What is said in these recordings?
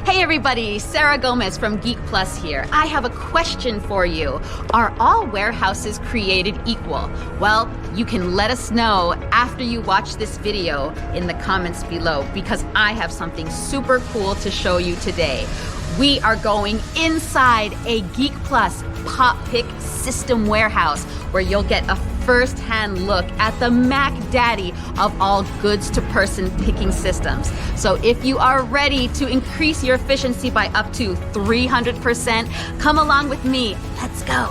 Hey everybody, Sarah Gomez from Geek Plus here. I have a question for you. Are all warehouses created equal? Well, you can let us know after you watch this video in the comments below, because I have something super cool to show you today. We are going inside a Geek Plus PopPick system warehouse where you'll get a first-hand look at the Mac Daddy of all goods-to-person picking systems. So if you are ready to increase your efficiency by up to 300%, come along with me. Let's go.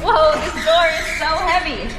Whoa, this door is so heavy.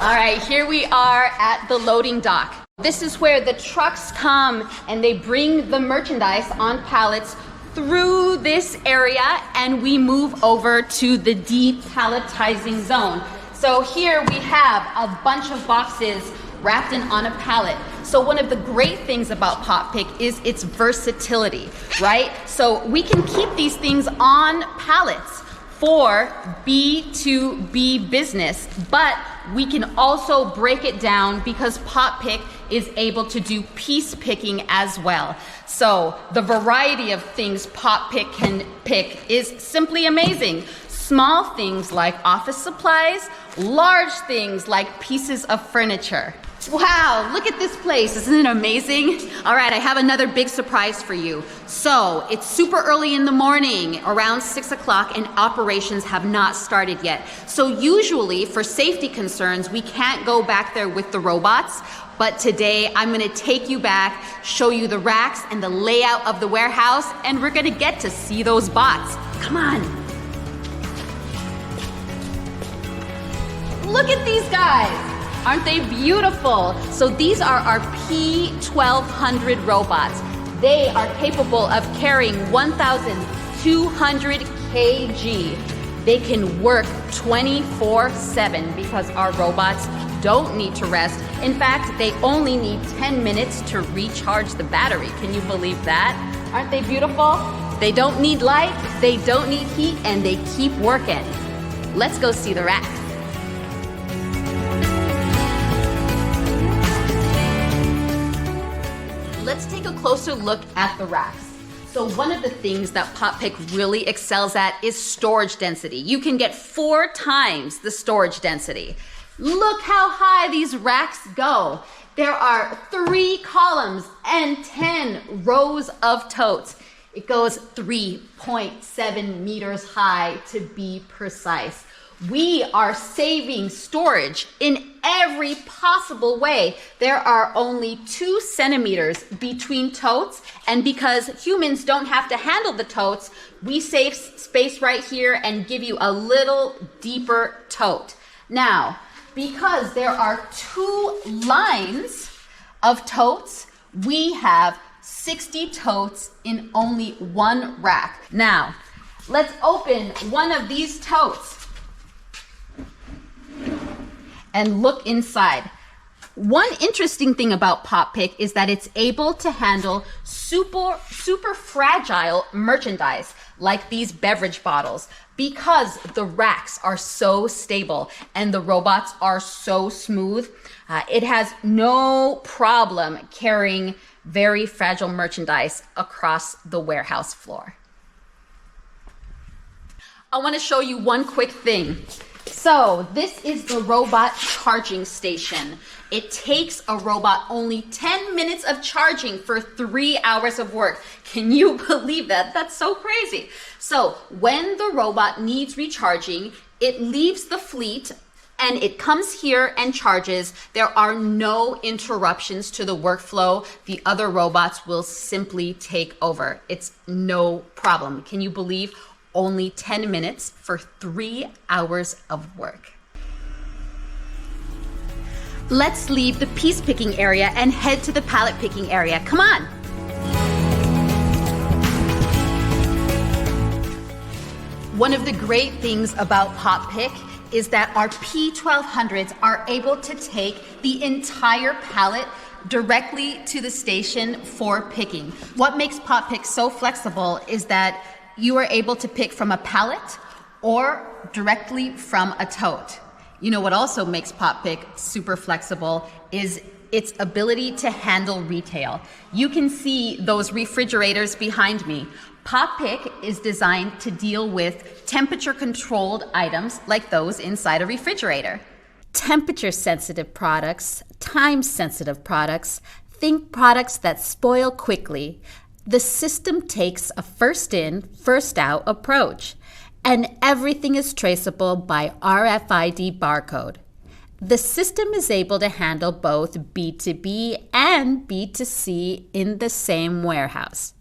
All right, here we are at the loading dock. This is where the trucks come and they bring the merchandise on pallets through this area, and we move over to the depalletizing zone. So here we have a bunch of boxes wrapped in on a pallet. So one of the great things about PopPick is its versatility, right? So we can keep these things on pallets for B2B business, but we can also break it down because PopPick is able to do piece picking as well. So the variety of things PopPick can pick is simply amazing. Small things like office supplies, large things like pieces of furniture. Wow, look at this place, isn't it amazing? All right, I have another big surprise for you. So it's super early in the morning, around 6 o'clock, and operations have not started yet. So usually for safety concerns, we can't go back there with the robots, but today I'm gonna take you back, show you the racks and the layout of the warehouse, and we're gonna get to see those bots. Come on. Look at these guys. Aren't they beautiful? So these are our P1200 robots. They are capable of carrying 1,200 kg. They can work 24/7 because our robots don't need to rest. In fact, they only need 10 minutes to recharge the battery. Can you believe that? Aren't they beautiful? They don't need light, they don't need heat, and they keep working. Let's go see the racks. Let's take a closer look at the racks. So one of the things that PopPick really excels at is storage density. You can get 4 times the storage density. Look how high these racks go. There are 3 columns and 10 rows of totes. It goes 3.7 meters high to be precise. We are saving storage in every possible way. There are only 2 centimeters between totes, and because humans don't have to handle the totes, we save space right here and give you a little deeper tote. Now, because there are 2 lines of totes, we have 60 totes in only 1 rack. Now, let's open one of these totes and look inside. One interesting thing about PopPick is that it's able to handle super fragile merchandise like these beverage bottles because the racks are so stable and the robots are so smooth. It has no problem carrying very fragile merchandise across the warehouse floor. I want to show you one quick thing. So this is the robot charging station. It takes a robot only 10 minutes of charging for 3 hours of work. Can you believe that? That's so crazy. So when the robot needs recharging, it leaves the fleet and it comes here and charges. There are no interruptions to the workflow. The other robots will simply take over. It's no problem. Can you believe only 10 minutes for 3 hours of work? Let's leave the piece picking area and head to the pallet picking area. Come on. One of the great things about PopPick is that our P1200s are able to take the entire pallet directly to the station for picking. What makes PopPick so flexible is that you are able to pick from a pallet or directly from a tote. You know what also makes PopPick super flexible is its ability to handle retail. You can see those refrigerators behind me. PopPick is designed to deal with temperature-controlled items like those inside a refrigerator. Temperature-sensitive products, time-sensitive products, think products that spoil quickly. The system takes a first-in, first-out approach, and everything is traceable by RFID barcode. The system is able to handle both B2B and B2C in the same warehouse.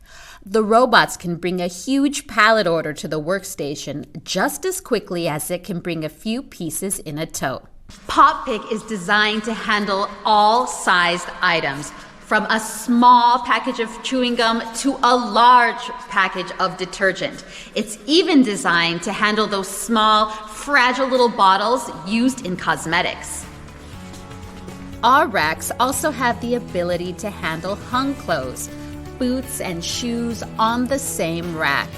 The robots can bring a huge pallet order to the workstation just as quickly as it can bring a few pieces in a tote. PopPick is designed to handle all sized items, from a small package of chewing gum to a large package of detergent. It's even designed to handle those small, fragile little bottles used in cosmetics. Our racks also have the ability to handle hung clothes, boots and shoes on the same rack.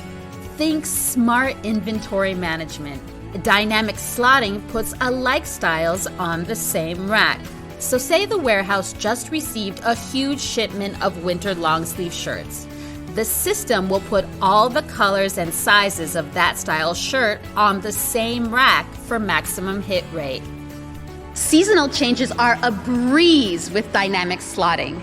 Think smart inventory management. Dynamic slotting puts alike styles on the same rack. So say the warehouse just received a huge shipment of winter long sleeve shirts. The system will put all the colors and sizes of that style shirt on the same rack for maximum hit rate. Seasonal changes are a breeze with dynamic slotting.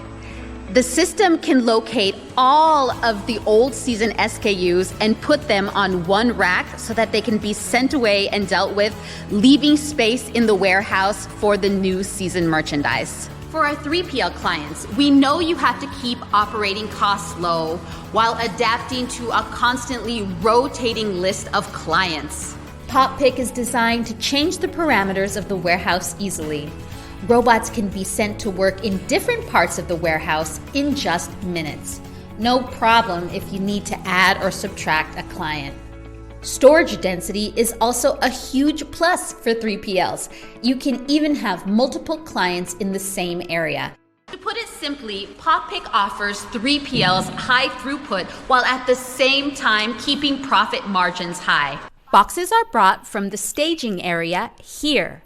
The system can locate all of the old season SKUs and put them on one rack so that they can be sent away and dealt with, leaving space in the warehouse for the new season merchandise. For our 3PL clients, we know you have to keep operating costs low while adapting to a constantly rotating list of clients. PopPick is designed to change the parameters of the warehouse easily. Robots can be sent to work in different parts of the warehouse in just minutes. No problem if you need to add or subtract a client. Storage density is also a huge plus for 3PLs. You can even have multiple clients in the same area. To put it simply, PopPick offers 3PLs high throughput while at the same time keeping profit margins high. Boxes are brought from the staging area here.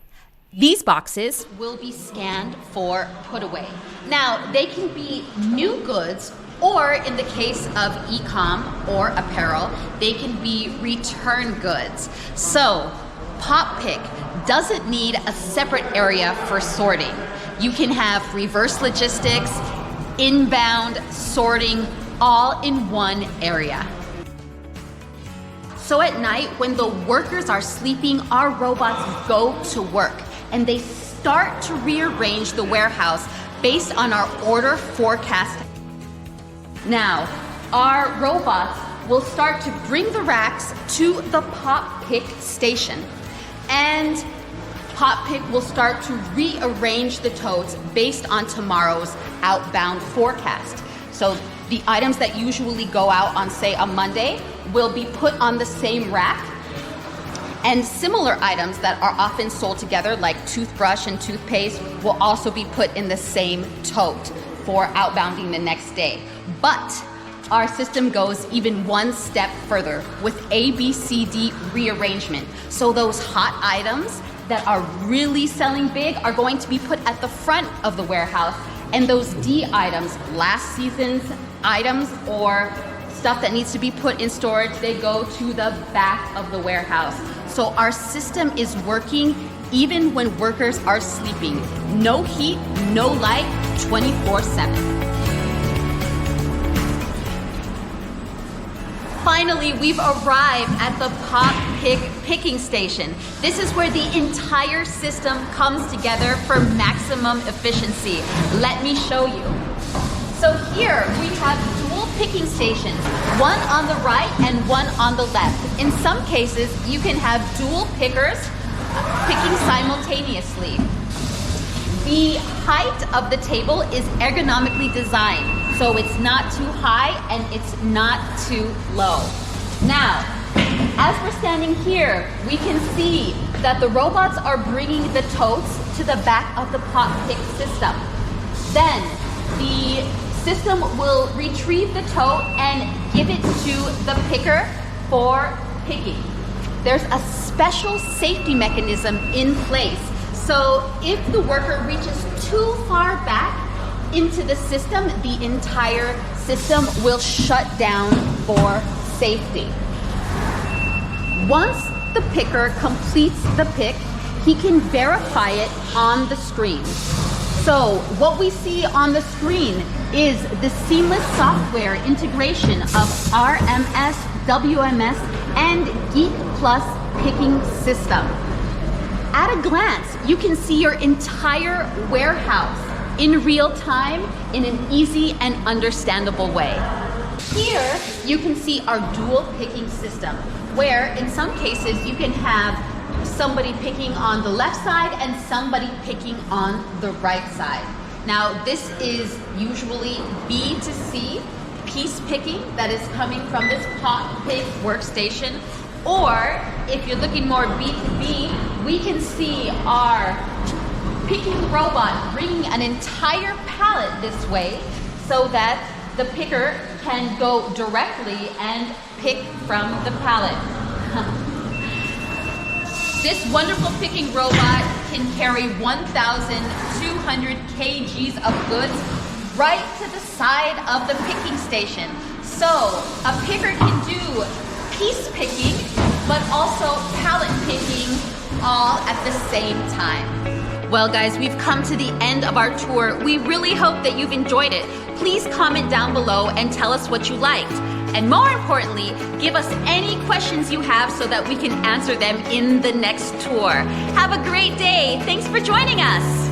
These boxes will be scanned for put away. Now, they can be new goods, or in the case of e-com or apparel, they can be return goods. So, PopPick doesn't need a separate area for sorting. You can have reverse logistics, inbound sorting, all in one area. So at night, when the workers are sleeping, our robots go to work and they start to rearrange the warehouse based on our order forecast. Now, our robots will start to bring the racks to the PopPick station, and PopPick will start to rearrange the totes based on tomorrow's outbound forecast. So the items that usually go out on, say, a Monday will be put on the same rack, and similar items that are often sold together, like toothbrush and toothpaste, will also be put in the same tote for outbounding the next day. But our system goes even one step further with ABCD rearrangement. So those hot items that are really selling big are going to be put at the front of the warehouse, and those D items, last season's items or stuff that needs to be put in storage, they go to the back of the warehouse. So our system is working even when workers are sleeping. No heat, no light, 24/7. Finally, we've arrived at the PopPick picking station. This is where the entire system comes together for maximum efficiency. Let me show you. So here we have dual picking stations, one on the right and one on the left. In some cases, you can have dual pickers picking simultaneously. The height of the table is ergonomically designed, so it's not too high and it's not too low. Now, as we're standing here, we can see that the robots are bringing the totes to the back of the PopPick system. Then the system will retrieve the tote and give it to the picker for picking. There's a special safety mechanism in place. So if the worker reaches too far back into the system, the entire system will shut down for safety. Once the picker completes the pick, he can verify it on the screen. So what we see on the screen is the seamless software integration of RMS, WMS, and Geek Plus picking system. At a glance, you can see your entire warehouse in real time in an easy and understandable way. Here, you can see our dual picking system, where in some cases you can have somebody picking on the left side and somebody picking on the right side. Now, this is usually B2C, piece picking, that is coming from this PopPick workstation. Or if you're looking more B2B, we can see our picking robot bringing an entire pallet this way so that the picker can go directly and pick from the pallet. This wonderful picking robot can carry 1,200 kgs of goods right to the side of the picking station. So a picker can do piece picking, but also pallet picking all at the same time. Well guys, we've come to the end of our tour. We really hope that you've enjoyed it. Please comment down below and tell us what you liked. And more importantly, give us any questions you have so that we can answer them in the next tour. Have a great day. Thanks for joining us.